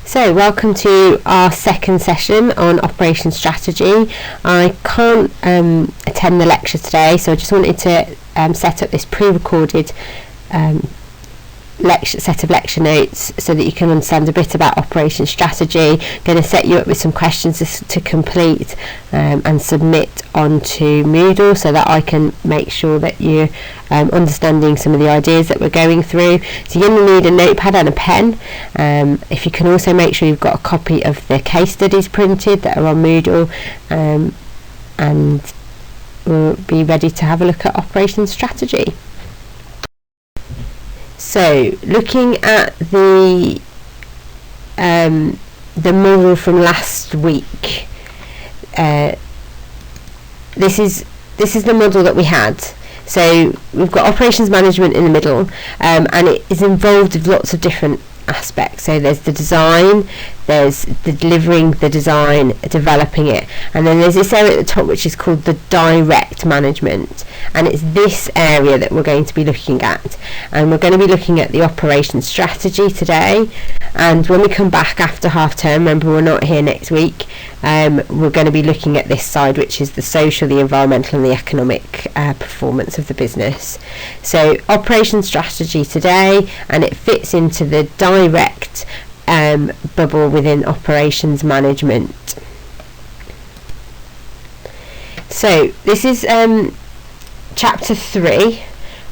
So, welcome to our second session on operations strategy. I can't attend the lecture today, so I just wanted to set up this pre-recorded set of lecture notes so that you can understand a bit about operations strategy. Going to set you up with some questions to complete and submit onto Moodle so that I can make sure that you're understanding some of the ideas that we're going through. So you're going to need a notepad and a pen. If you can also make sure you've got a copy of the case studies printed that are on Moodle, and we'll be ready to have a look at operations strategy. So, looking at the model from last week, this is the model that we had. So we've got operations management in the middle, and it is involved with lots of different aspects. So there's the design, there's the delivering the design, developing it, and then there's this area at the top which is called the direct management, and it's this area that we're going to be looking at. And we're going to be looking at the operations strategy today, and when we come back after half term, remember we're not here next week, we're going to be looking at this side, which is the social, the environmental and the economic performance of the business. So operations strategy today, and it fits into the direct bubble within operations management. So this is chapter 3,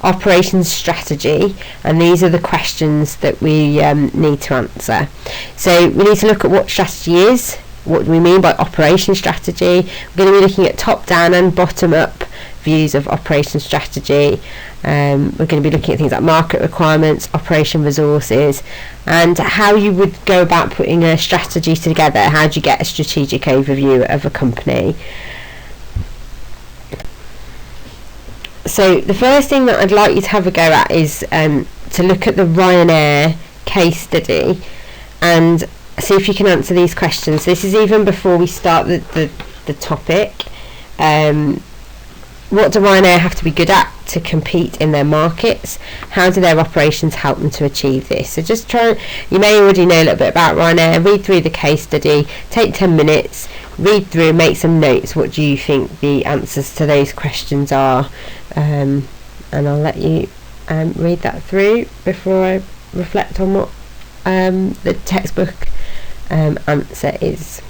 operations strategy, and these are the questions that we need to answer. So we need to look at what strategy is, what do we mean by operations strategy. We're going to be looking at top down and bottom up views of operations strategy. We're going to be looking at things like market requirements, operation resources, and how you would go about putting a strategy together. How do you get a strategic overview of a company? So the first thing that I'd like you to have a go at is to look at the Ryanair case study and see if you can answer these questions. This is even before we start the topic. What do Ryanair have to be good at to compete in their markets? How do their operations help them to achieve this? So just you may already know a little bit about Ryanair, read through the case study, take 10 minutes, read through, make some notes. What do you think the answers to those questions are? And I'll let you read that through before I reflect on what the textbook answer is.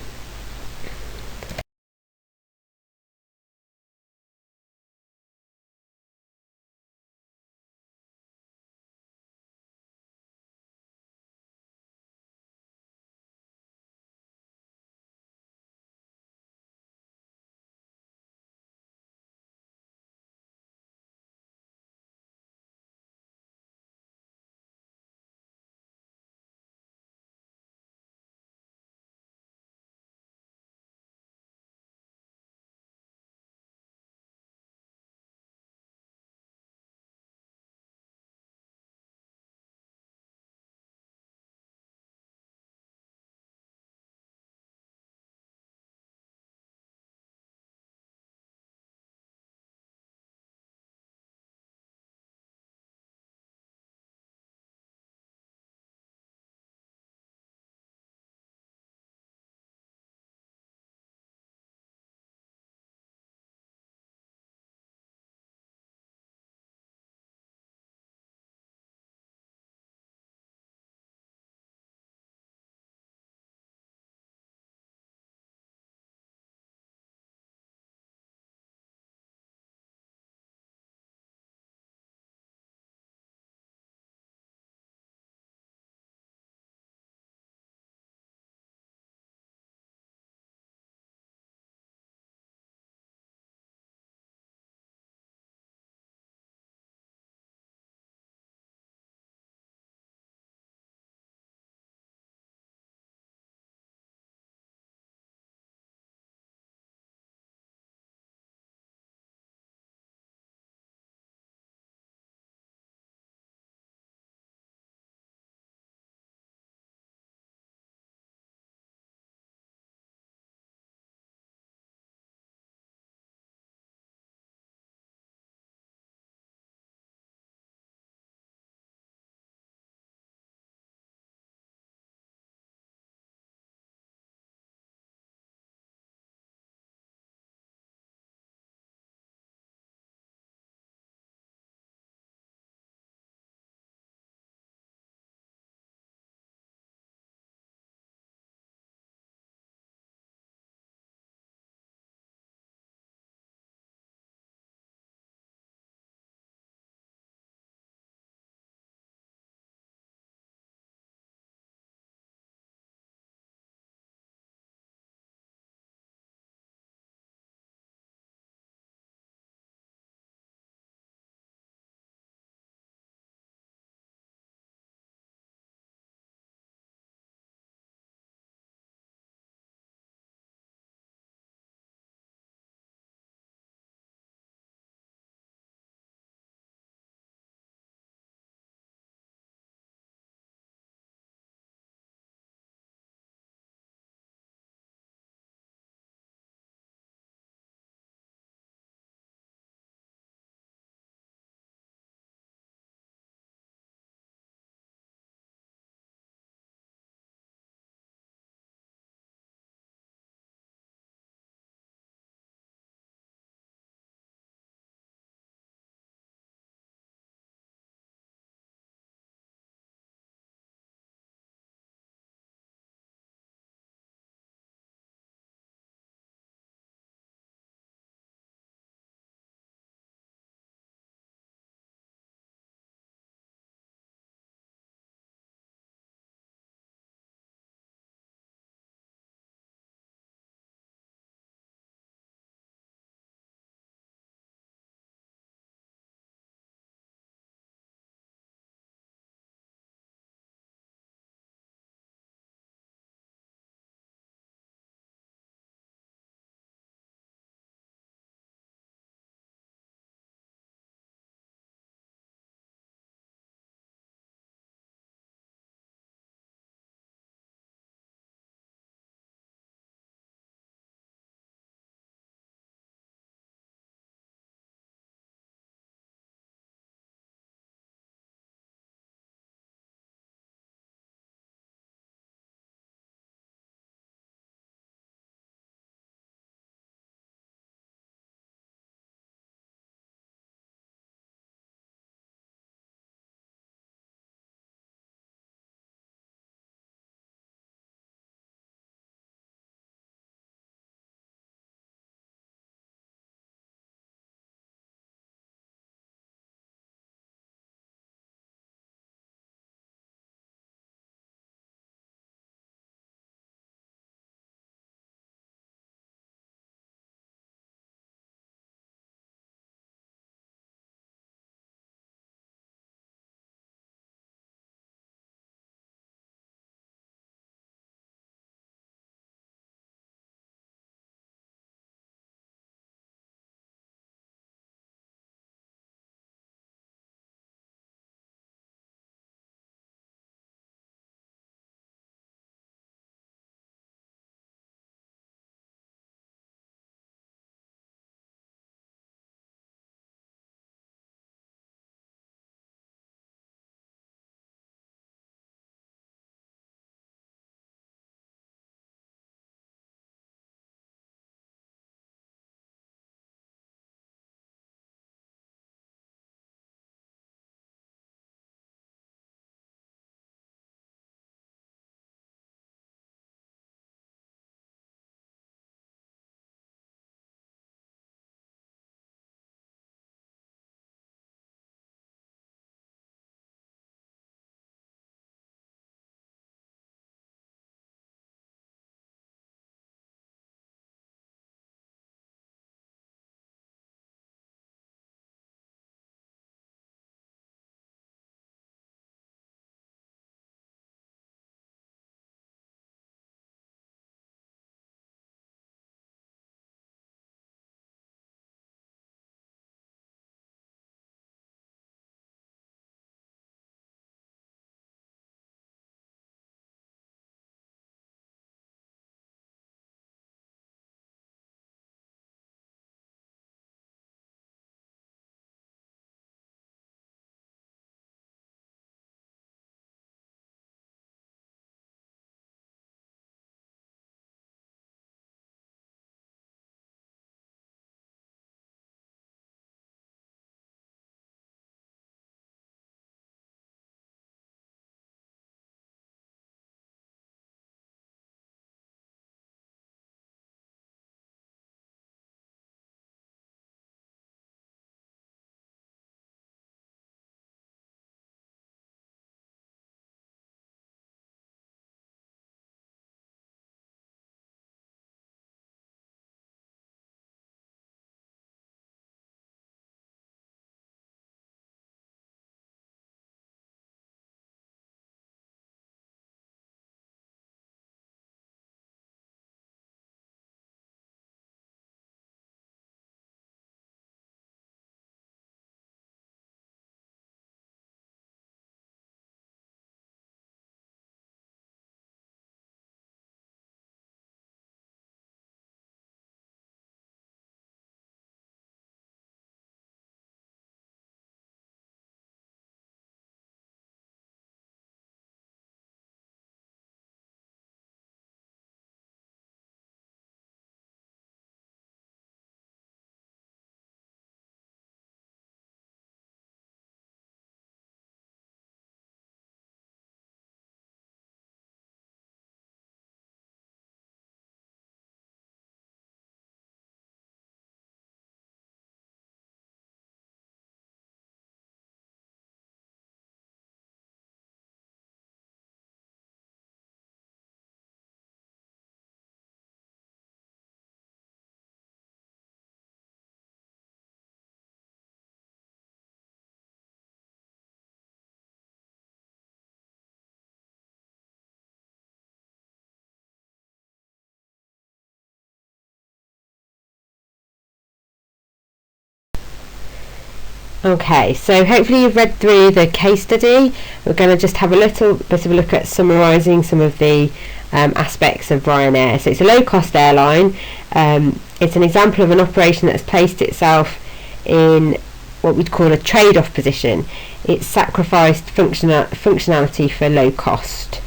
Okay, so hopefully you've read through the case study. We're going to just have a little bit of a look at summarising some of the aspects of Ryanair. So it's a low-cost airline. It's an example of an operation that has placed itself in what we'd call a trade-off position. It's sacrificed functionality for low cost.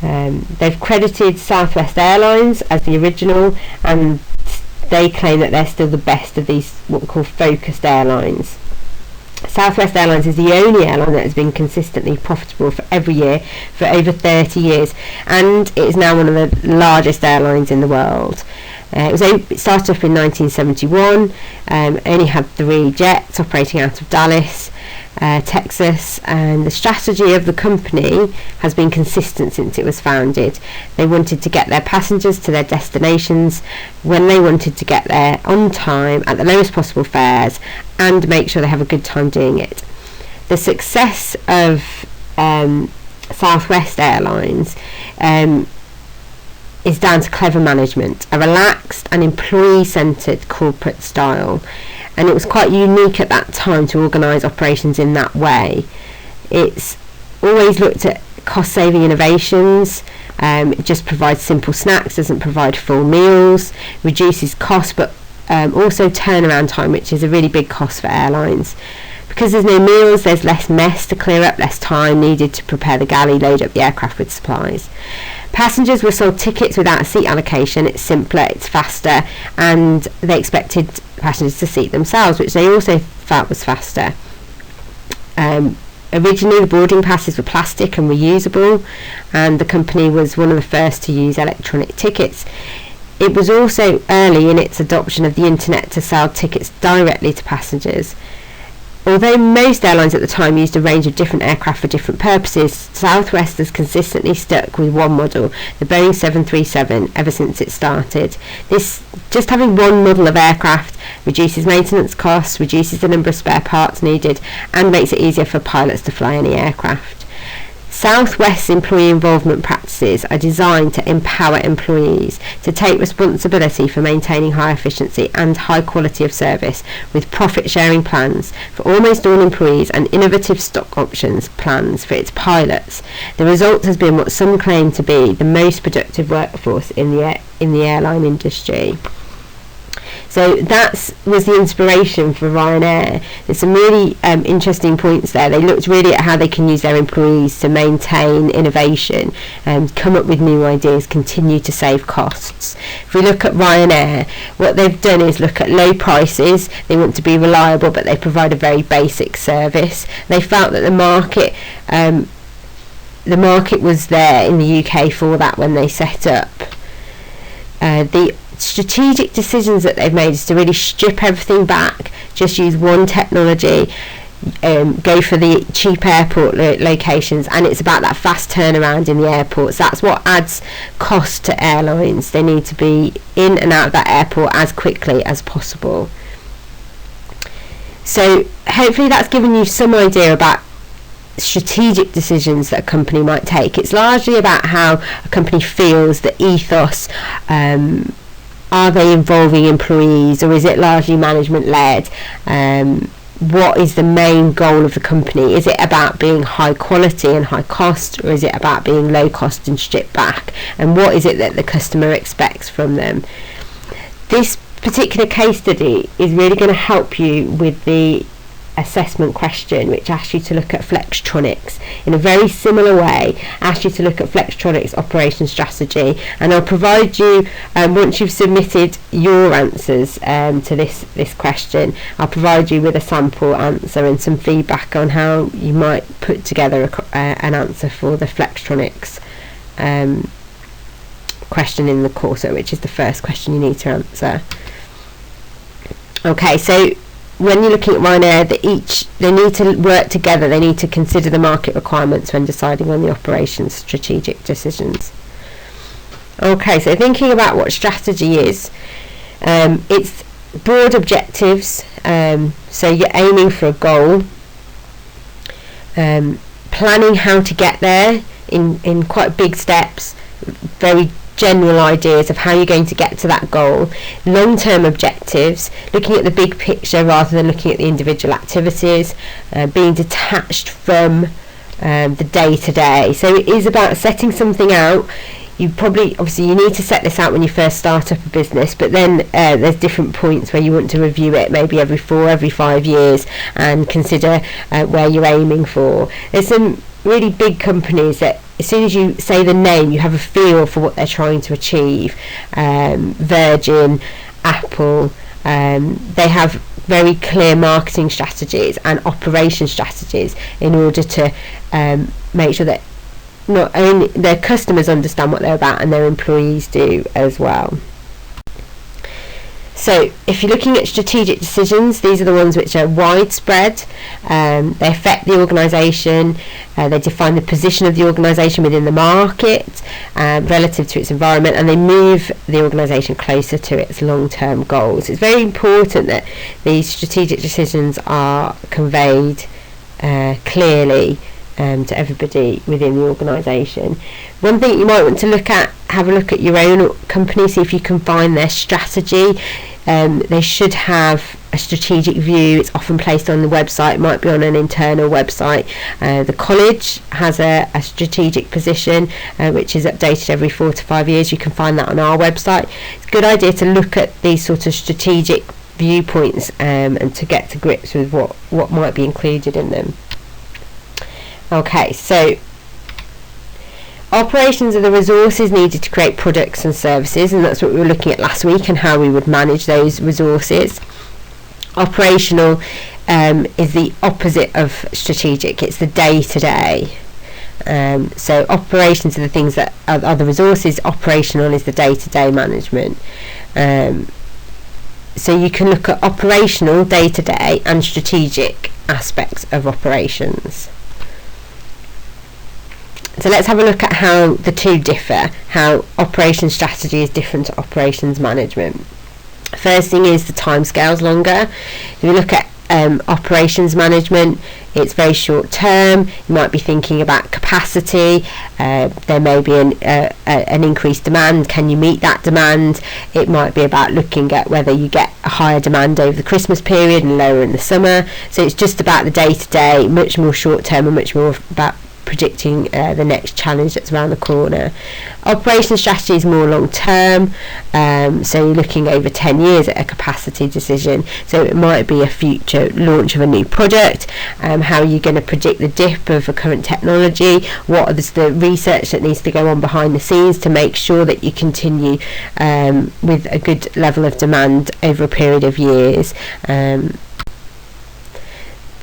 They've credited Southwest Airlines as the original, and they claim that they're still the best of these what we call focused airlines. Southwest Airlines is the only airline that has been consistently profitable for every year for over 30 years, and it is now one of the largest airlines in the world. It started up in 1971, only had 3 jets operating out of Dallas, Texas, and the strategy of the company has been consistent since it was founded. They wanted to get their passengers to their destinations when they wanted to get there on time at the lowest possible fares and make sure they have a good time doing it. The success of Southwest Airlines is down to clever management, a relaxed and employee-centred corporate style, and it was quite unique at that time to organise operations in that way. It's always looked at cost-saving innovations. It just provides simple snacks, doesn't provide full meals, reduces cost, but also turnaround time, which is a really big cost for airlines. Because there's no meals, there's less mess to clear up, less time needed to prepare the galley, load up the aircraft with supplies. Passengers were sold tickets without a seat allocation. It's simpler, it's faster, and they expected passengers to seat themselves, which they also felt was faster. Originally, the boarding passes were plastic and reusable, and the company was one of the first to use electronic tickets. It was also early in its adoption of the internet to sell tickets directly to passengers. Although most airlines at the time used a range of different aircraft for different purposes, Southwest has consistently stuck with one model, the Boeing 737, ever since it started. This, just having one model of aircraft, reduces maintenance costs, reduces the number of spare parts needed, and makes it easier for pilots to fly any aircraft. Southwest's employee involvement practices are designed to empower employees to take responsibility for maintaining high efficiency and high quality of service, with profit sharing plans for almost all employees and innovative stock options plans for its pilots. The result has been what some claim to be the most productive workforce in the airline industry. So that was the inspiration for Ryanair. There's some really interesting points there. They looked really at how they can use their employees to maintain innovation and come up with new ideas, continue to save costs. If we look at Ryanair, what they've done is look at low prices. They want to be reliable, but they provide a very basic service. They felt that the market was there in the UK for that when they set up. The strategic decisions that they've made is to really strip everything back, just use one technology, go for the cheap airport locations, and it's about that fast turnaround in the airports. That's what adds cost to airlines. They need to be in and out of that airport as quickly as possible. So hopefully that's given you some idea about strategic decisions that a company might take. It's largely about how a company feels, the ethos. Are they involving employees, or is it largely management led? What is the main goal of the company? Is it about being high quality and high cost, or is it about being low cost and stripped back? And what is it that the customer expects from them? This particular case study is really going to help you with the assessment question, which asks you to look at Flextronics in a very similar way, asks you to look at Flextronics operation strategy, and I'll provide you, once you've submitted your answers to this question, I'll provide you with a sample answer and some feedback on how you might put together an answer for the Flextronics question in the course, which is the first question you need to answer. Okay, so when you're looking at Ryanair, they need to work together. They need to consider the market requirements when deciding on the operations strategic decisions. Okay, so thinking about what strategy is, it's broad objectives. So you're aiming for a goal, planning how to get there in quite big steps, very general ideas of how you're going to get to that goal, long-term objectives, looking at the big picture rather than looking at the individual activities, being detached from the day-to-day. So it is about setting something out. You need to set this out when you first start up a business, but then there's different points where you want to review it, maybe every 5 years, and consider where you're aiming for. There's some really big companies that as soon as you say the name, you have a feel for what they're trying to achieve. Virgin, Apple, they have very clear marketing strategies and operation strategies in order to make sure that not only their customers understand what they're about and their employees do as well. So if you're looking at strategic decisions, these are the ones which are widespread. They affect the organisation, they define the position of the organisation within the market relative to its environment, and they move the organisation closer to its long-term goals. It's very important that these strategic decisions are conveyed clearly to everybody within the organisation. One thing you might want to have a look at your own company, see if you can find their strategy. They should have a strategic view. It's often placed on the website, it might be on an internal website. The college has a strategic position which is updated every 4 to 5 years. You can find that on our website. It's a good idea to look at these sort of strategic viewpoints and to get to grips with what might be included in them. Okay, so operations are the resources needed to create products and services, and that's what we were looking at last week and how we would manage those resources. Operational is the opposite of strategic. It's the day-to-day. So operations are the things that are the resources. Operational is the day-to-day management. So you can look at operational, day-to-day, and strategic aspects of operations. So let's have a look at how the two differ, how operations strategy is different to operations management. First thing is the timescale's longer. If you look at operations management, it's very short term. You might be thinking about capacity. There may be an increased demand. Can you meet that demand? It might be about looking at whether you get a higher demand over the Christmas period and lower in the summer. So it's just about the day-to-day, much more short term and much more about predicting the next challenge that's around the corner. Operation strategy is more long term, so you're looking over 10 years at a capacity decision. So it might be a future launch of a new product. How are you going to predict the dip of a current technology? What is the research that needs to go on behind the scenes to make sure that you continue with a good level of demand over a period of years? The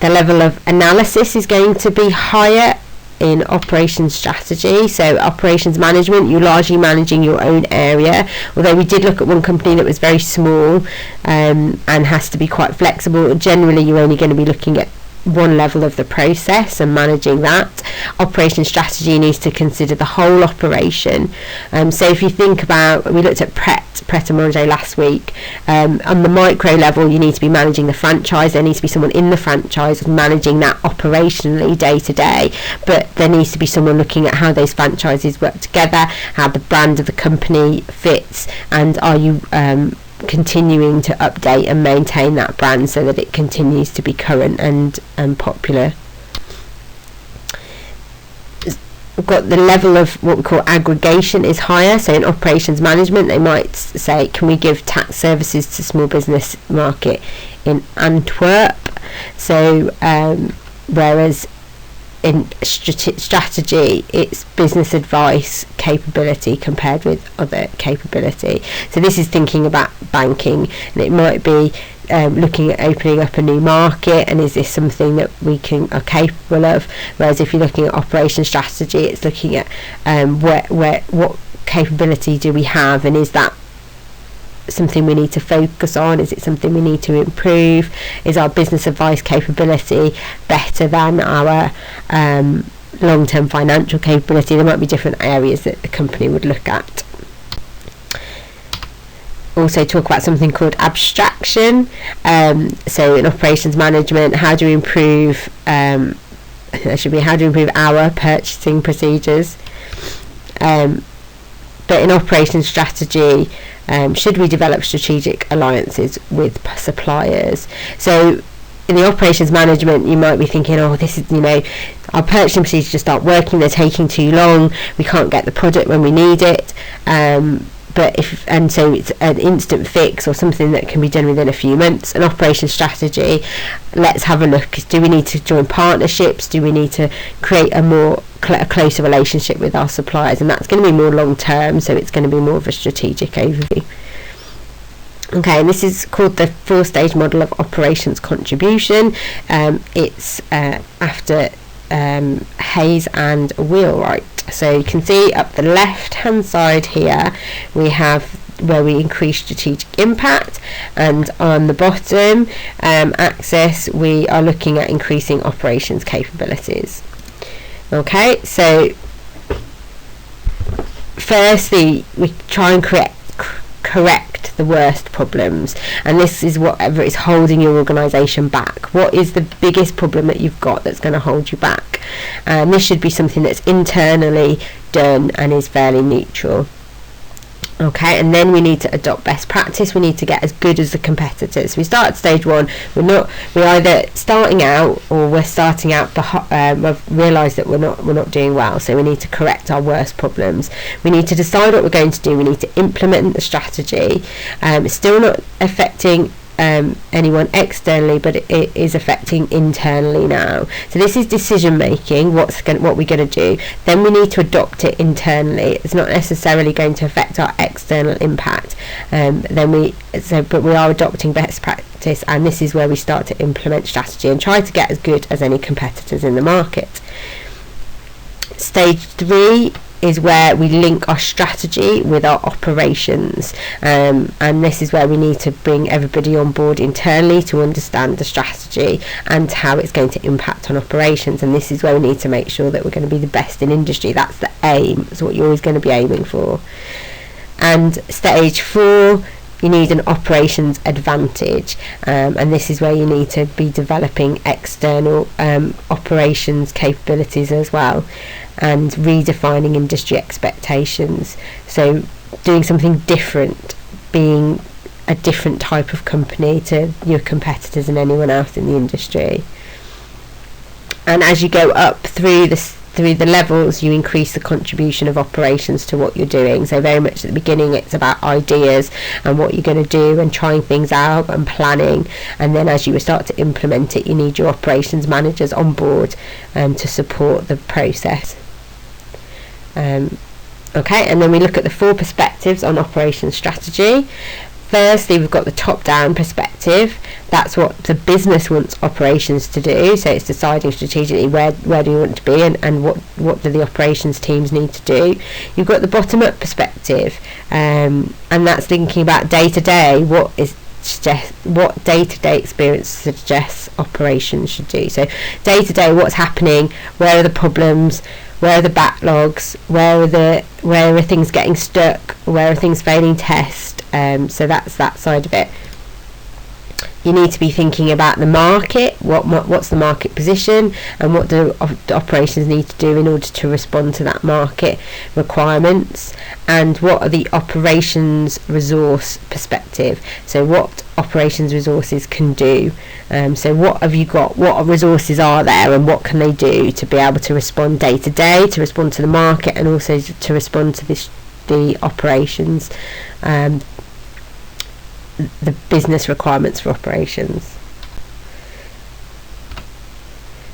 level of analysis is going to be higher in operations strategy. So operations management, you're largely managing your own area, although we did look at one company that was very small and has to be quite flexible. Generally you're only going to be looking at one level of the process and managing that. Operation strategy needs to consider the whole operation. So if you think about, we looked at Pret a Manger last week, on the micro level you need to be managing the franchise. There needs to be someone in the franchise managing that operationally day to day, but there needs to be someone looking at how those franchises work together, how the brand of the company fits, and are you continuing to update and maintain that brand so that it continues to be current and popular. We've got the level of what we call aggregation is higher. So in operations management they might say, can we give tax services to small business market in Antwerp? So whereas in strategy it's business advice capability compared with other capability. So this is thinking about banking, and it might be looking at opening up a new market, and is this something that we are capable of? Whereas if you're looking at operation strategy, it's looking at what capability do we have, and is that something we need to focus on? Is it something we need to improve? Is our business advice capability better than our long-term financial capability? There might be different areas that the company would look at. Also talk about something called abstraction. So in operations management, how do we improve how do we improve our purchasing procedures? But in operations strategy, should we develop strategic alliances with suppliers? So in the operations management, you might be thinking, oh, this is, our purchasing procedures just aren't working, they're taking too long, we can't get the product when we need it. So it's an instant fix or something that can be done within a few months. An operation strategy, let's have a look. Do we need to join partnerships? Do we need to create a closer relationship with our suppliers? And that's going to be more long term, so it's going to be more of a strategic overview. Okay, and this is called the 4-stage model of operations contribution. It's after Hayes and Wheelwright. So you can see up the left hand side here we have where we increase strategic impact, and on the bottom axis we are looking at increasing operations capabilities. Okay, so firstly we try and correct the worst problems, and this is whatever is holding your organisation back. What is the biggest problem that you've got that's going to hold you back? And this should be something that's internally done and is fairly neutral. Okay, and then we need to adopt best practice. We need to get as good as the competitors. We start at stage 1. We're either starting out or we're starting out. We've realised that we're not doing well, so we need to correct our worst problems. We need to decide what we're going to do. We need to implement the strategy. It's still not affecting anyone externally, but it is affecting internally now. So this is decision making, what we're going to do. Then we need to adopt it internally. It's not necessarily going to affect our external impact. But we are adopting best practice, and this is where we start to implement strategy and try to get as good as any competitors in the market. Stage 3 is where we link our strategy with our operations, and this is where we need to bring everybody on board internally to understand the strategy and how it's going to impact on operations. And this is where we need to make sure that we're going to be the best in industry. That's the aim. It's what you're always going to be aiming for. And stage 4, you need an operations advantage, and this is where you need to be developing external operations capabilities as well, and redefining industry expectations. So doing something different, being a different type of company to your competitors and anyone else in the industry. And as you go up through the levels, you increase the contribution of operations to what you're doing. So very much at the beginning it's about ideas and what you're going to do and trying things out and planning, and then as you start to implement it, you need your operations managers on board to support the process. Okay, and then we look at the 4 perspectives on operations strategy. Firstly, we've got the top-down perspective. That's what the business wants operations to do. So it's deciding strategically where do you want to be, and what do the operations teams need to do. You've got the bottom-up perspective, and that's thinking about day-to-day, what day-to-day experience suggests operations should do. So day-to-day, what's happening, where are the problems, where are the backlogs, where are things getting stuck, where are things failing test. So that's that side of it. You need to be thinking about the market, what's the market position, and what do operations need to do in order to respond to that market requirements, and what are the operations resource perspective. So what operations resources can do. So what have you got, what resources are there, and what can they do to be able to respond day to day, to respond to the market, and also to respond to the operations, the business requirements for operations.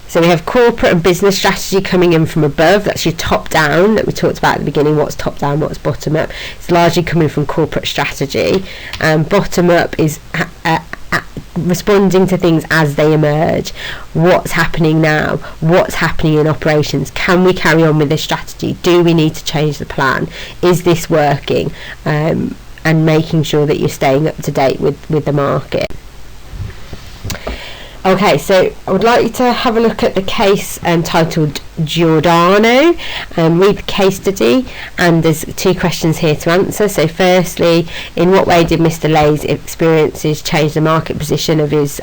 So we have corporate and business strategy coming in from above. That's your top down that we talked about at the beginning. What's top down, what's bottom up. It's largely coming from corporate strategy. Bottom up is responding to things as they emerge. What's happening now? What's happening in operations? Can we carry on with this strategy? Do we need to change the plan? Is this working? And making sure that you're staying up to date with the market. Okay, so I would like you to have a look at the case titled Giordano, read the case study, and there's 2 questions here to answer. So firstly, in what way did Mr. Lay's experiences change the market position of his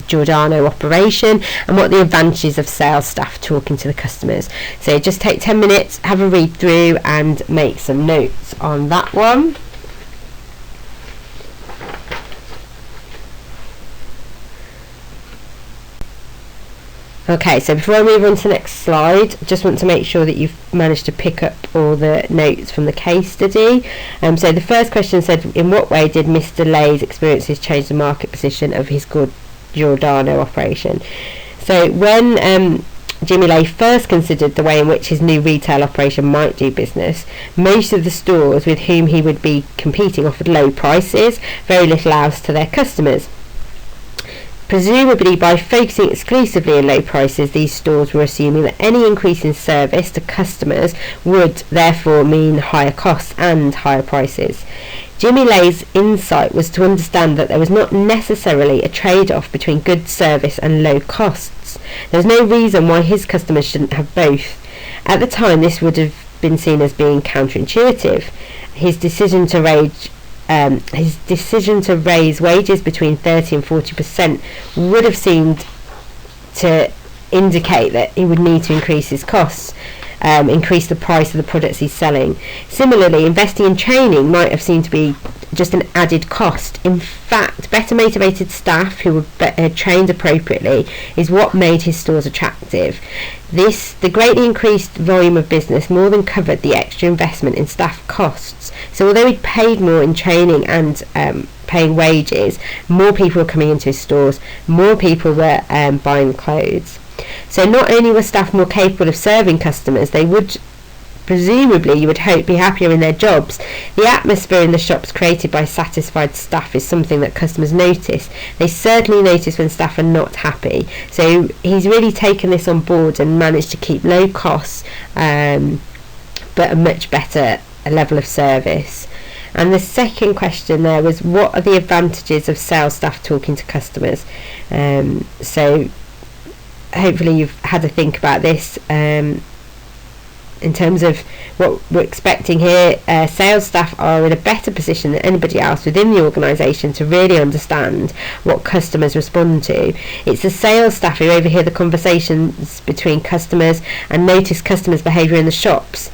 Giordano operation, and what are the advantages of sales staff talking to the customers? So just take 10 minutes, have a read through and make some notes on that one. Okay, so before I move on to the next slide, just want to make sure that you've managed to pick up all the notes from the case study. So the first question said, in what way did Mr. Lay's experiences change the market position of his Giordano operation? So when Jimmy Lay first considered the way in which his new retail operation might do business, most of the stores with whom he would be competing offered low prices, very little else to their customers. Presumably by focusing exclusively on low prices, these stores were assuming that any increase in service to customers would therefore mean higher costs and higher prices. Jimmy Lay's insight was to understand that there was not necessarily a trade-off between good service and low costs. There was no reason why his customers shouldn't have both. At the time, this would have been seen as being counterintuitive. His decision to raise wages between 30 and 40% would have seemed to indicate that he would need to increase his costs, increase the price of the products he's selling. Similarly, investing in training might have seemed to be just an added cost. In fact, better motivated staff who were trained appropriately is what made his stores attractive. The greatly increased volume of business more than covered the extra investment in staff costs. So although he paid more in training and paying wages, more people were coming into his stores, more people were buying clothes. So not only were staff more capable of serving customers, they would presumably, you would hope, be happier in their jobs. The atmosphere in the shops created by satisfied staff is something that customers notice. They certainly notice when staff are not happy. So he's really taken this on board and managed to keep low costs, but a much better level of service. And the second question there was, what are the advantages of sales staff talking to customers? So hopefully you've had a think about this. In terms of what we're expecting here, sales staff are in a better position than anybody else within the organisation to really understand what customers respond to. It's the sales staff who overhear the conversations between customers and notice customers' behaviour in the shops.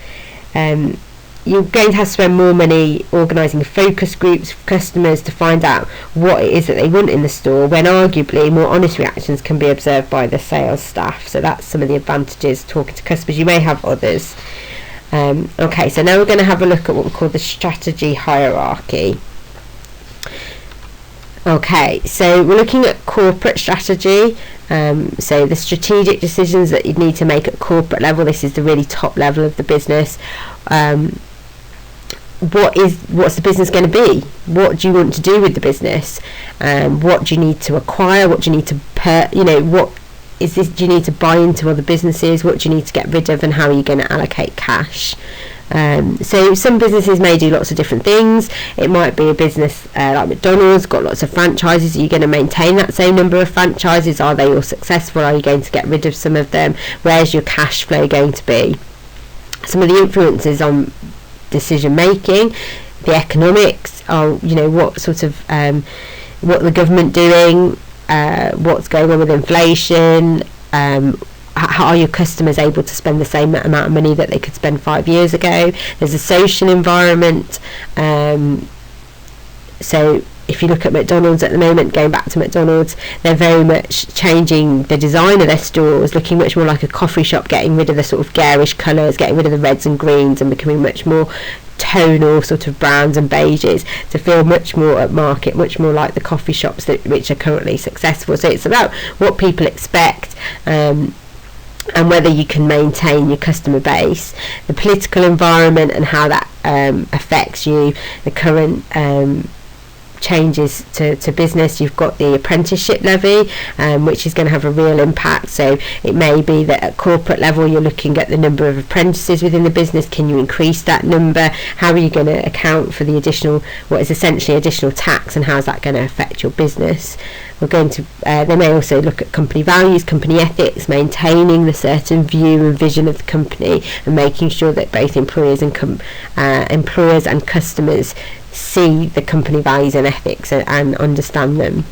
You're going to have to spend more money organising focus groups for customers to find out what it is that they want in the store, when arguably more honest reactions can be observed by the sales staff. So that's some of the advantages talking to customers. You may have others. Okay, so now we're going to have a look at what we call the strategy hierarchy. Okay, so we're looking at corporate strategy. So the strategic decisions that you'd need to make at corporate level. This is the really top level of the business. What's the business going to be? What do you want to do with the business? What do you need to acquire? What do you need to what is this? Do you need to buy into other businesses? What do you need to get rid of, and how are you going to allocate cash? So some businesses may do lots of different things. It might be a business like McDonald's, got lots of franchises. Are you going to maintain that same number of franchises? Are they all successful? Are you going to get rid of some of them? Where's your cash flow going to be? Some of the influences on decision making, the economics, are what sort of what the government doing, what's going on with inflation, how are your customers able to spend the same amount of money that they could spend 5 years ago? There's a social environment. So if you look at McDonald's at the moment, going back to McDonald's, they're very much changing the design of their stores, looking much more like a coffee shop, getting rid of the sort of garish colours, getting rid of the reds and greens, and becoming much more tonal sort of browns and beiges to feel much more upmarket, much more like the coffee shops which are currently successful. So it's about what people expect, and whether you can maintain your customer base, the political environment and how that affects you, the current changes to business. You've got the apprenticeship levy, which is going to have a real impact. So it may be that at corporate level you're looking at the number of apprentices within the business. Can you increase that number? How are you going to account for the additional, what is essentially additional tax, and how is that going to affect your business? We're going to they may also look at company values, company ethics, maintaining the certain view and vision of the company, and making sure that both employers and customers see the company values and ethics and understand them.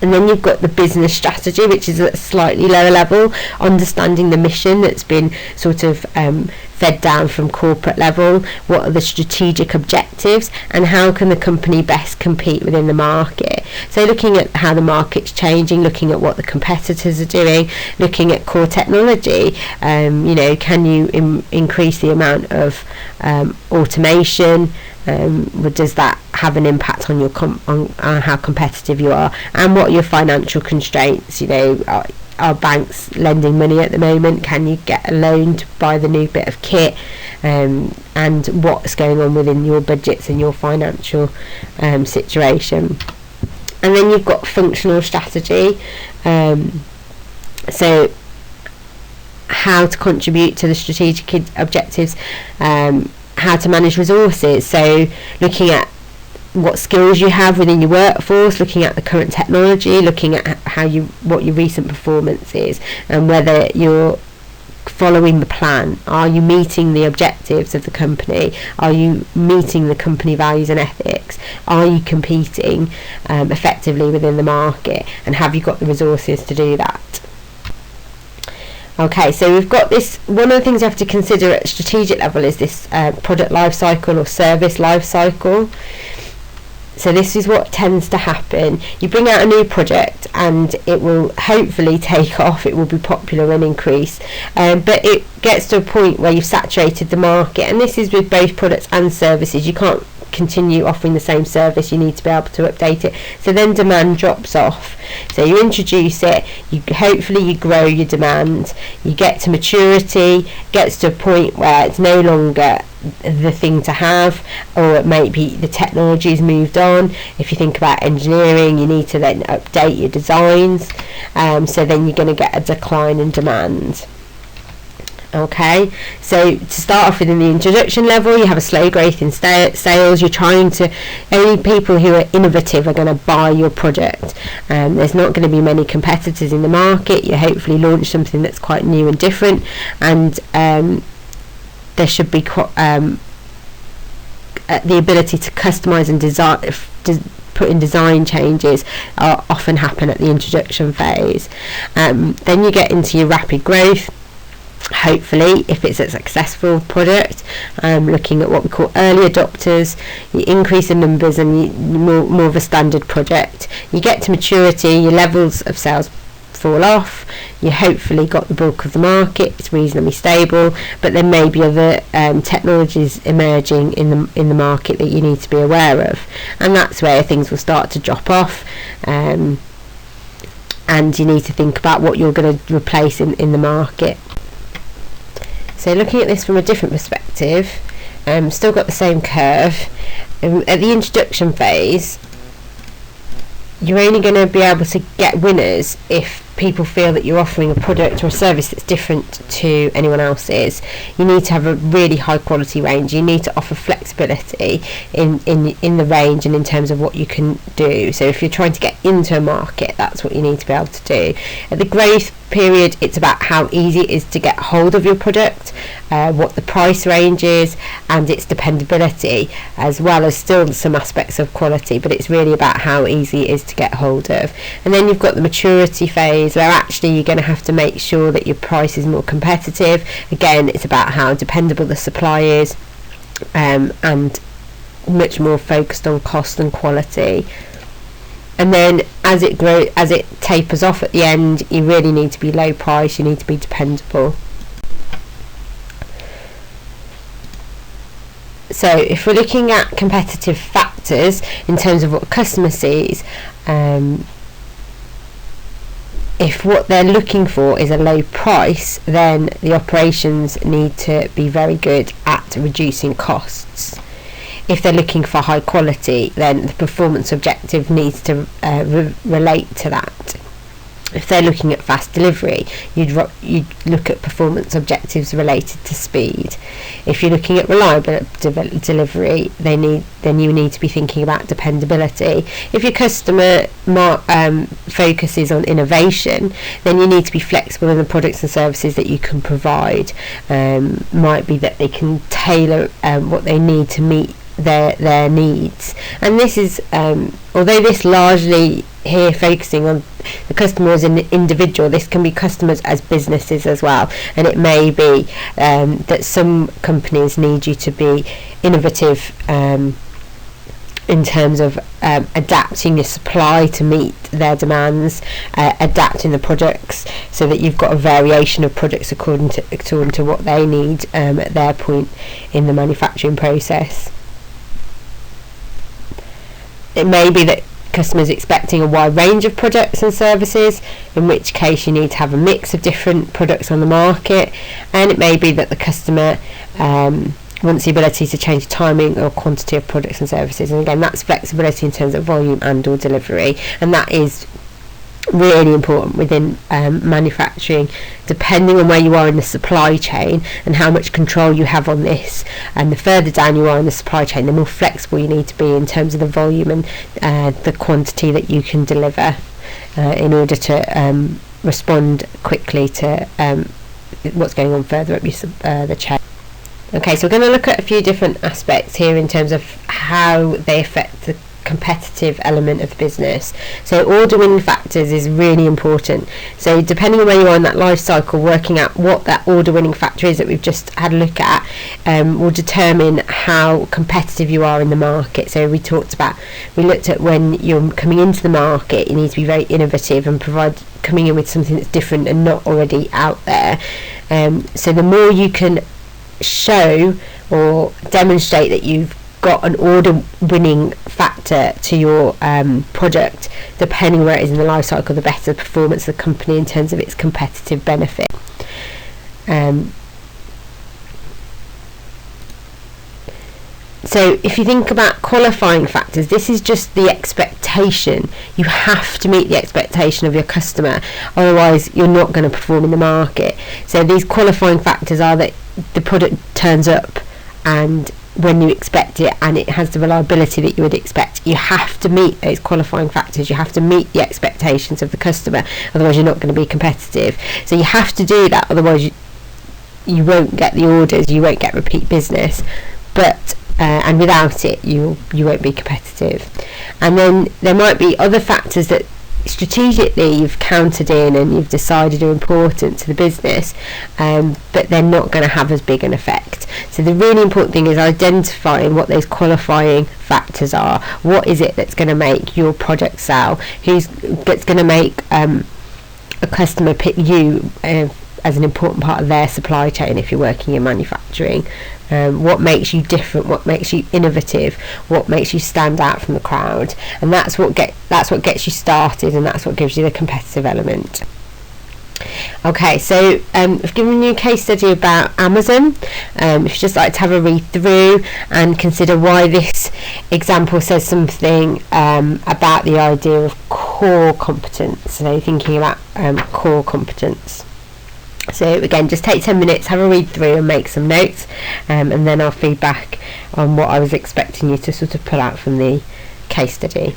And then you've got the business strategy, which is at a slightly lower level, understanding the mission that's been sort of fed down from corporate level. What are the strategic objectives, and how can the company best compete within the market? So looking at how the market's changing, looking at what the competitors are doing, looking at core technology. Can you increase the amount of automation? Does that have an impact on your on how competitive you are, and what are your financial constraints? Are banks lending money at the moment? Can you get a loan to buy the new bit of kit? And what's going on within your budgets and your financial situation? And then you've got functional strategy, so how to contribute to the strategic objectives, how to manage resources, so looking at what skills you have within your workforce, looking at the current technology, looking at what your recent performance is, and whether you're following the plan. Are you meeting the objectives of the company? Are you meeting the company values and ethics? Are you competing effectively within the market, and have you got the resources to do that? Okay, so we've got this. One of the things you have to consider at strategic level is this product life cycle or service life cycle. So this is what tends to happen. You bring out a new project and it will hopefully take off, it will be popular and increase, but it gets to a point where you've saturated the market, and this is with both products and services. You can't continue offering the same service, you need to be able to update it. So then demand drops off. So you introduce it, hopefully you grow your demand, you get to maturity, gets to a point where it's no longer the thing to have, or it may be the technology's moved on. If you think about engineering, you need to then update your designs, so then you're going to get a decline in demand. Okay, so to start off with, in the introduction level, you have a slow growth in sales. You're trying to, only people who are innovative are going to buy your product. There's not going to be many competitors in the market. You hopefully launch something that's quite new and different, and there should be the ability to customize and design, put in design changes often happen at the introduction phase. Then you get into your rapid growth. Hopefully, if it's a successful product, looking at what we call early adopters, you increase in numbers and you more of a standard project. You get to maturity, your levels of sales fall off, you hopefully got the bulk of the market, it's reasonably stable, but there may be other technologies emerging in the market that you need to be aware of, and that's where things will start to drop off, and you need to think about what you're going to replace in the market. So looking at this from a different perspective, still got the same curve. At the introduction phase, you're only going to be able to get winners if people feel that you're offering a product or a service that's different to anyone else's. You need to have a really high quality range. You need to offer flexibility in the range and in terms of what you can do. So if you're trying to get into a market, that's what you need to be able to do. At the growth period, it's about how easy it is to get hold of your product, what the price range is, and its dependability, as well as still some aspects of quality, but it's really about how easy it is to get hold of. And then you've got the maturity phase, where actually you're going to have to make sure that your price is more competitive. Again, it's about how dependable the supply is, and much more focused on cost and quality. And then as it tapers off at the end, you really need to be low price, you need to be dependable. So if we're looking at competitive factors in terms of what a customer sees, if what they're looking for is a low price, then the operations need to be very good at reducing costs. if they're looking for high quality, then the performance objective needs to relate to that. If they're looking at fast delivery, you'd look at performance objectives related to speed. If you're looking at reliable delivery, then you need to be thinking about dependability. If your customer focuses on innovation, then you need to be flexible in the products and services that you can provide. Might be that they can tailor what they need to meet their needs. And this is although this largely here focusing on the customer as an individual, this can be customers as businesses as well, and it may be that some companies need you to be innovative in terms of adapting your supply to meet their demands, adapting the products so that you've got a variation of products according to what they need at their point in the manufacturing process. It may be that customers expecting a wide range of products and services, in which case you need to have a mix of different products on the market, and it may be that the customer wants the ability to change the timing or quantity of products and services, and again that's flexibility in terms of volume and or delivery, and that is really important within manufacturing, depending on where you are in the supply chain and how much control you have on this. And the further down you are in the supply chain, the more flexible you need to be in terms of the volume and the quantity that you can deliver in order to respond quickly to what's going on further up the chain. Okay, so we're going to look at a few different aspects here in terms of how they affect the competitive element of the business. So order winning factors is really important. So depending on where you are in that life cycle, working out what that order winning factor is that we've just had a look at will determine how competitive you are in the market. So we looked at when you're coming into the market, you need to be very innovative and coming in with something that's different and not already out there. So the more you can show or demonstrate that you've got an order winning factor to your product, depending where it is in the life cycle, the better performance of the company in terms of its competitive benefit. So if you think about qualifying factors, this is just the expectation. You have to meet the expectation of your customer, otherwise you're not going to perform in the market. So these qualifying factors are that the product turns up and when you expect it, and it has the reliability that you would expect. You have to meet those qualifying factors. You have to meet the expectations of the customer, otherwise you're not going to be competitive. So you have to do that, otherwise you won't get the orders, you won't get repeat business, but and without it you won't be competitive. And then there might be other factors that strategically you've counted in and you've decided are important to the business, but they're not going to have as big an effect. So the really important thing is identifying what those qualifying factors are. What is it that's going to make your product sell? That's going to make a customer pick you as an important part of their supply chain if you're working in manufacturing? What makes you different? What makes you innovative? What makes you stand out from the crowd? And that's what gets you started, and that's what gives you the competitive element. Okay, so I've given you a case study about Amazon. If you'd just like to have a read through and consider why this example says something about the idea of core competence. So thinking about core competence. So again, just take 10 minutes, have a read through and make some notes, and then I'll feedback on what I was expecting you to sort of pull out from the case study.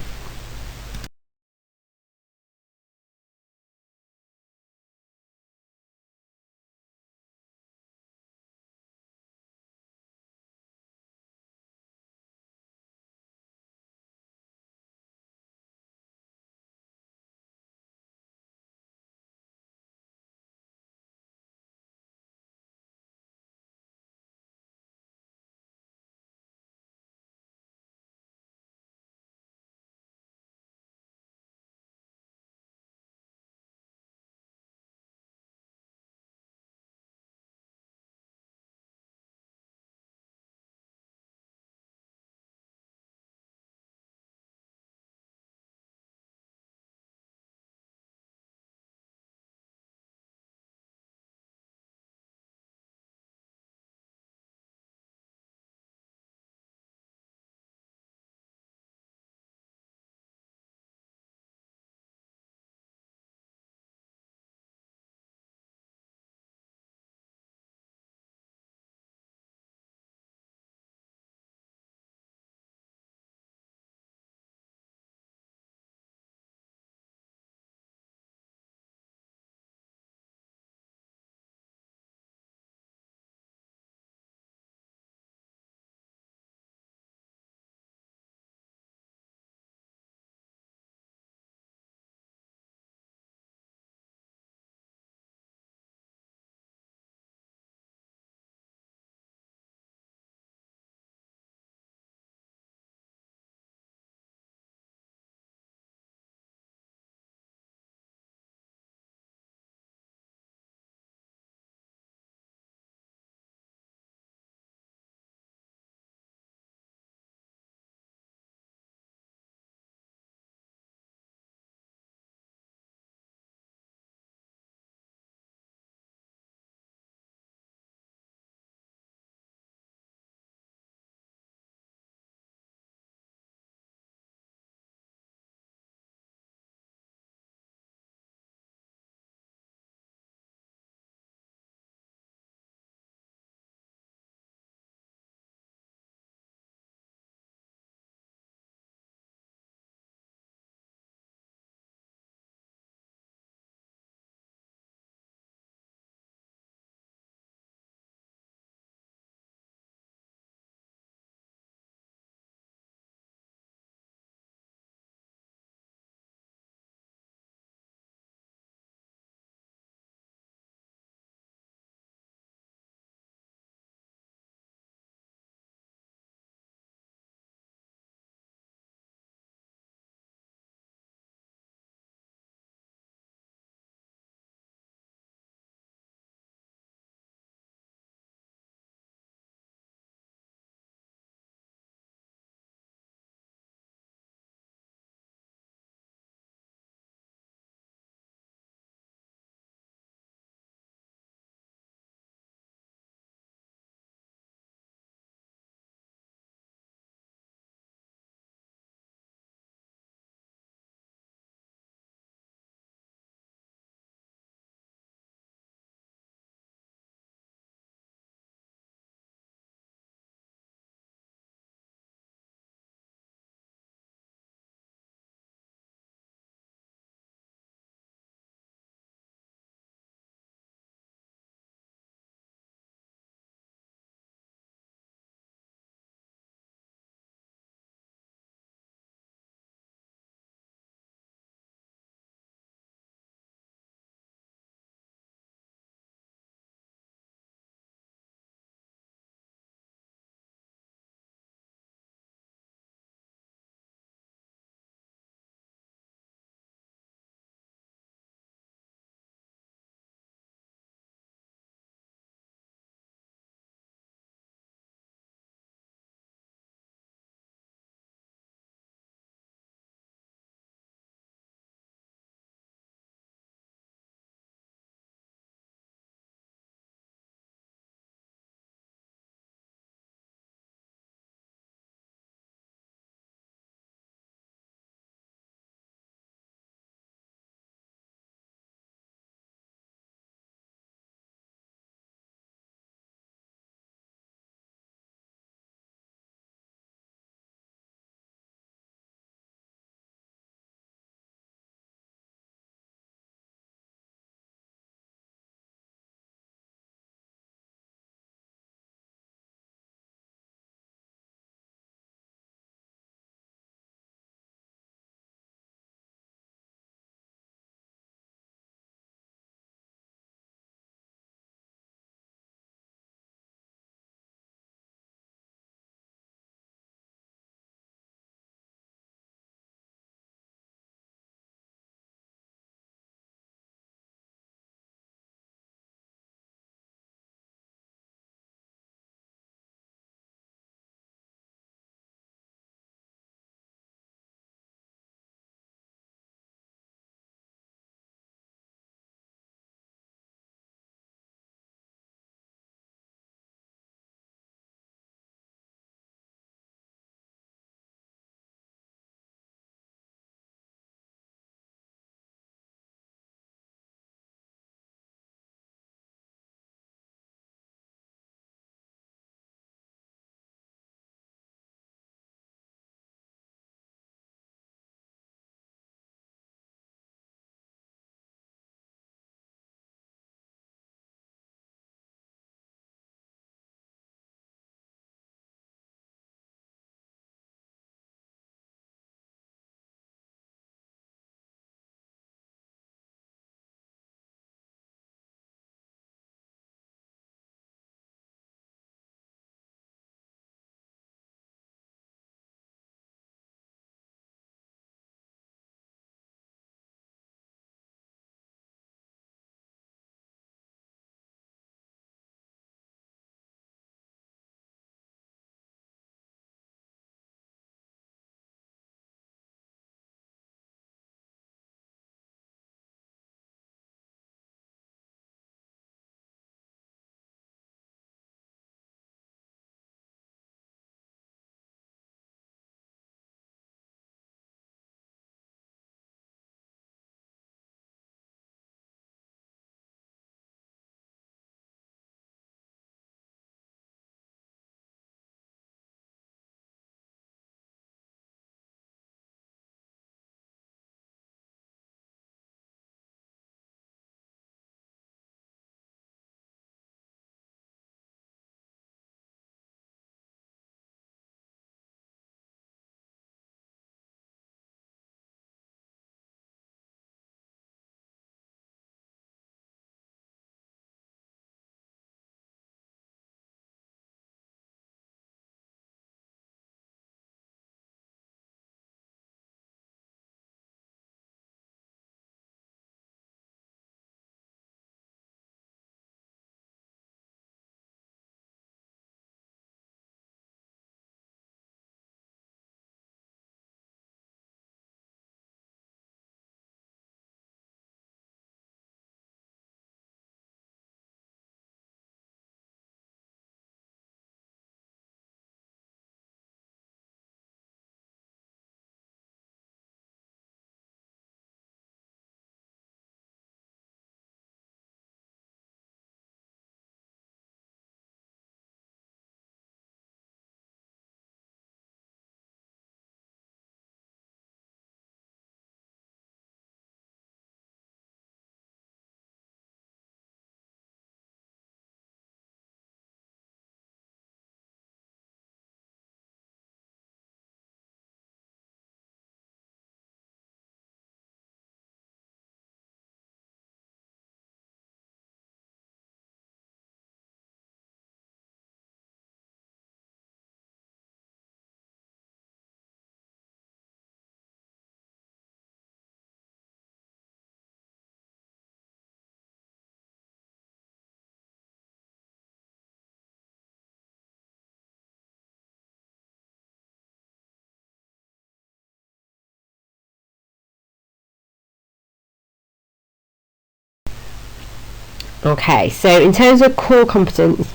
Okay, so in terms of core competence,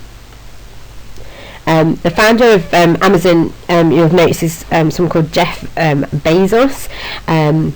the founder of Amazon, you'll have noticed, is someone called Jeff Bezos, and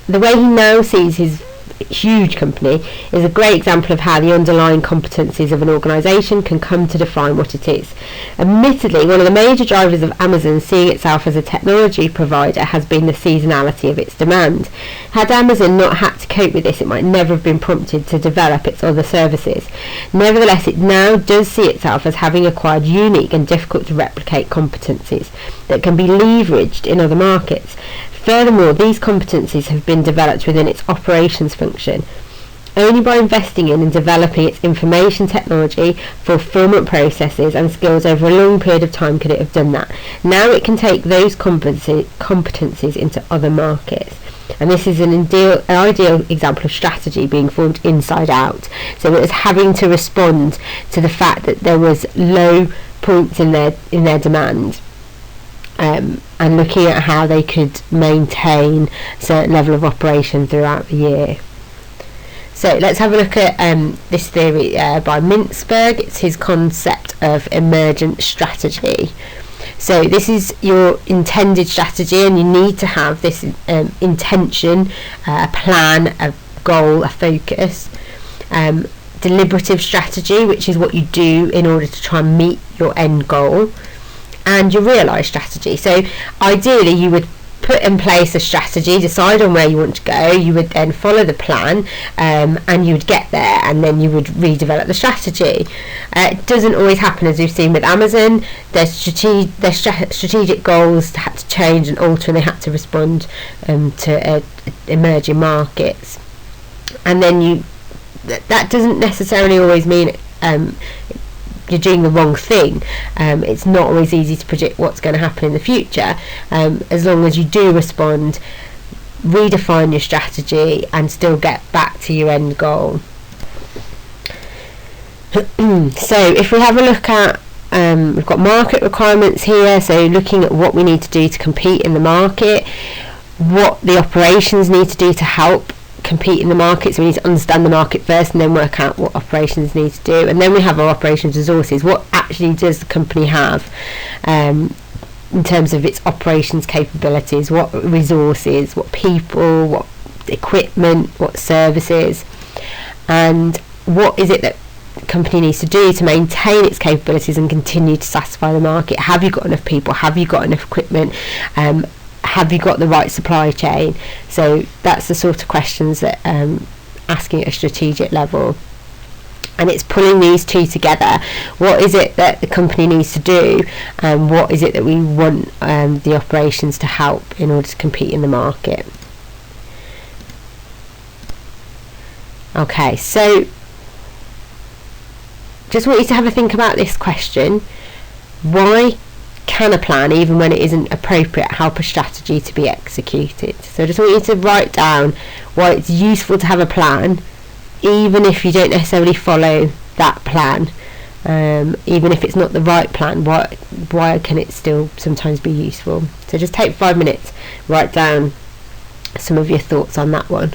the way he now sees his huge company is a great example of how the underlying competencies of an organisation can come to define what it is. Admittedly, one of the major drivers of Amazon seeing itself as a technology provider has been the seasonality of its demand. Had Amazon not had to cope with this, it might never have been prompted to develop its other services. Nevertheless, it now does see itself as having acquired unique and difficult to replicate competencies that can be leveraged in other markets. Furthermore, these competencies have been developed within its operations function. Only by investing in and developing its information technology, fulfillment processes and skills over a long period of time could it have done that. Now it can take those competencies into other markets. And this is an ideal example of strategy being formed inside out. So it was having to respond to the fact that there was low points in their demand. And looking at how they could maintain a certain level of operation throughout the year. So let's have a look at this theory by Mintzberg. It's his concept of emergent strategy. So this is your intended strategy, and you need to have this intention, a plan, a goal, a focus. Deliberative strategy, which is what you do in order to try and meet your end goal. And your realised strategy. So ideally you would put in place a strategy, decide on where you want to go, you would then follow the plan, and you would get there, and then you would redevelop the strategy. It doesn't always happen, as we've seen with Amazon. Their strategic goals had to change and alter, and they had to respond to emerging markets. And then that doesn't necessarily always mean you're doing the wrong thing. It's not always easy to predict what's going to happen in the future, as long as you do respond, redefine your strategy and still get back to your end goal. So if we have a look at we've got market requirements here, so looking at what we need to do to compete in the market, what the operations need to do to help compete in the market. So we need to understand the market first and then work out what operations need to do, and then we have our operations resources. What actually does the company have in terms of its operations capabilities? What resources, what people, what equipment, what services, and what is it that the company needs to do to maintain its capabilities and continue to satisfy the market? Have you got enough people? Have you got enough equipment? Have you got the right supply chain? So that's the sort of questions that asking at a strategic level. And it's pulling these two together. What is it that the company needs to do, and what is it that we want the operations to help in order to compete in the market? Okay, so just want you to have a think about this question. Why can a plan, even when it isn't appropriate, help a strategy to be executed? So I just want you to write down why it's useful to have a plan, even if you don't necessarily follow that plan, even if it's not the right plan. Why can it still sometimes be useful? So just take 5 minutes, write down some of your thoughts on that one.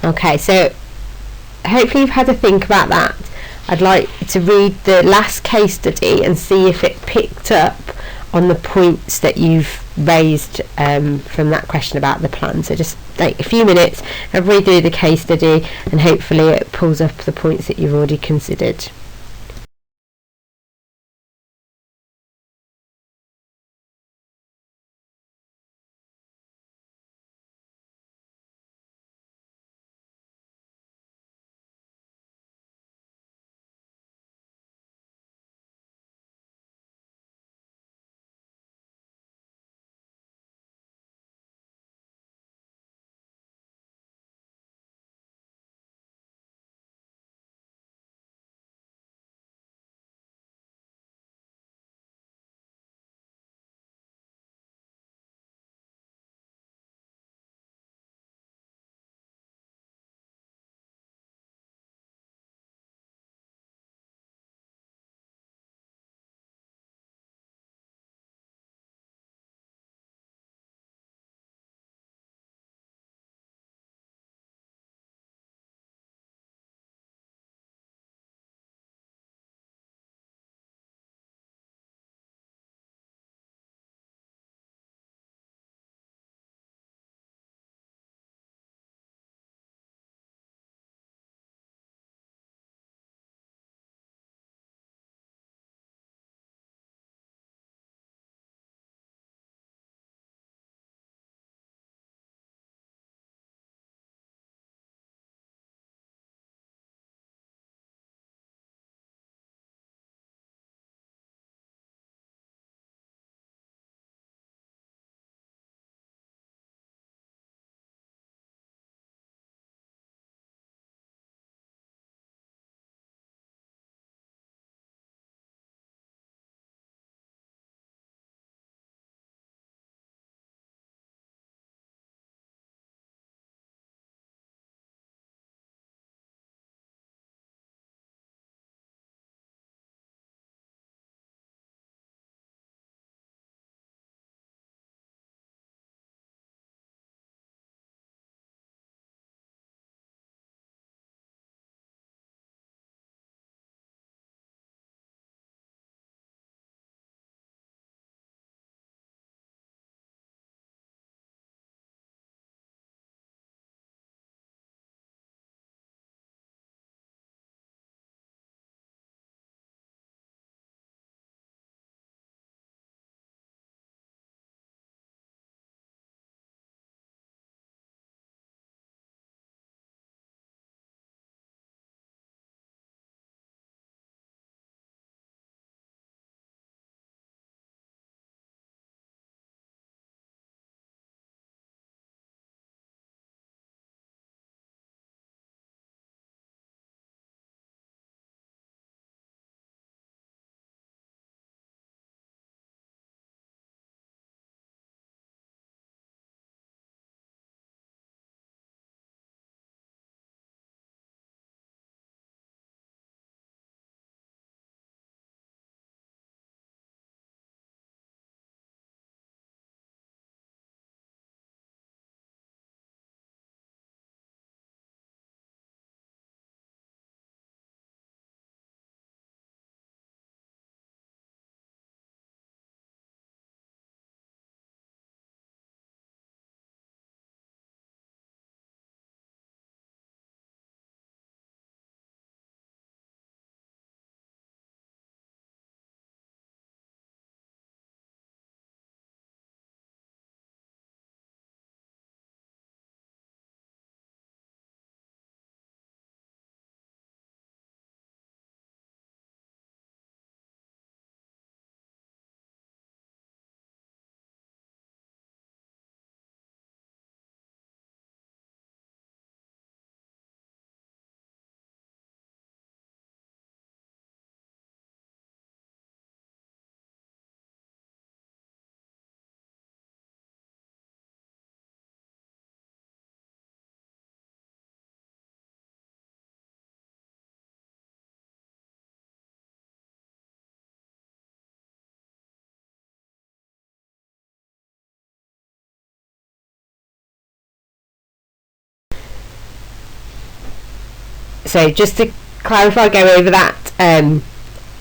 Okay, so hopefully you've had a think about that. I'd like to read the last case study and see if it picked up on the points that you've raised from that question about the plan. So just take a few minutes and read through the case study, and hopefully it pulls up the points that you've already considered. So just to clarify, go over that,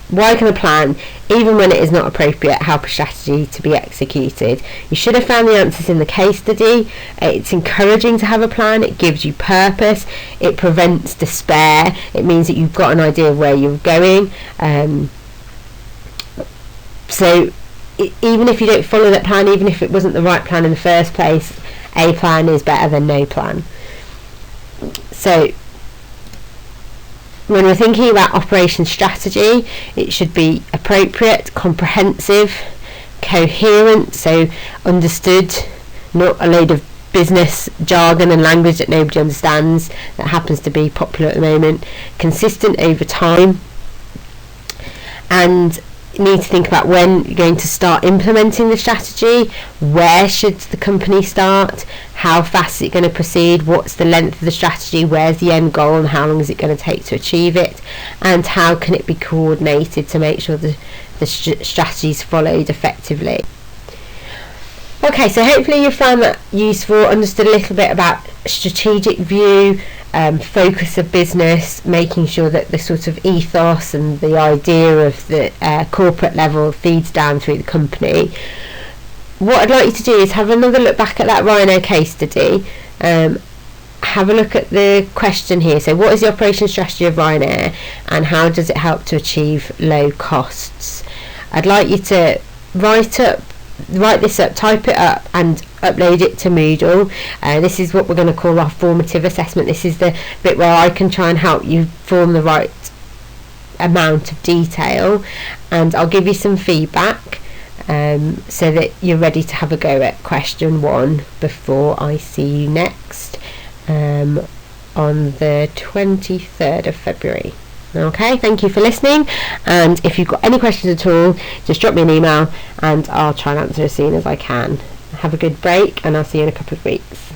why can a plan, even when it is not appropriate, help a strategy to be executed? You should have found the answers in the case study. It's encouraging to have a plan. It gives you purpose. It prevents despair. It means that you've got an idea of where you're going. So even if you don't follow that plan, even if it wasn't the right plan in the first place, a plan is better than no plan. So when we're thinking about operation strategy, it should be appropriate, comprehensive, coherent, so understood, not a load of business jargon and language that nobody understands that happens to be popular at the moment, consistent over time, and you need to think about when you're going to start implementing the strategy. Where should the company start? How fast is it going to proceed? What's the length of the strategy? Where's the end goal, and how long is it going to take to achieve it? And how can it be coordinated to make sure the strategy is followed effectively? Okay, so hopefully you found that useful, understood a little bit about strategic view, focus of business, making sure that the sort of ethos and the idea of the corporate level feeds down through the company. What I'd like you to do is have another look back at that Ryanair case study. Have a look at the question here. So what is the operation strategy of Ryanair, and how does it help to achieve low costs? I'd like you to write this up, type it up and upload it to Moodle. This is what we're going to call our formative assessment. This is the bit where I can try and help you form the right amount of detail, and I'll give you some feedback so that you're ready to have a go at question 1 before I see you next on the 23rd of February. Okay, thank you for listening, and if you've got any questions at all, just drop me an email and I'll try and answer as soon as I can. Have a good break, and I'll see you in a couple of weeks.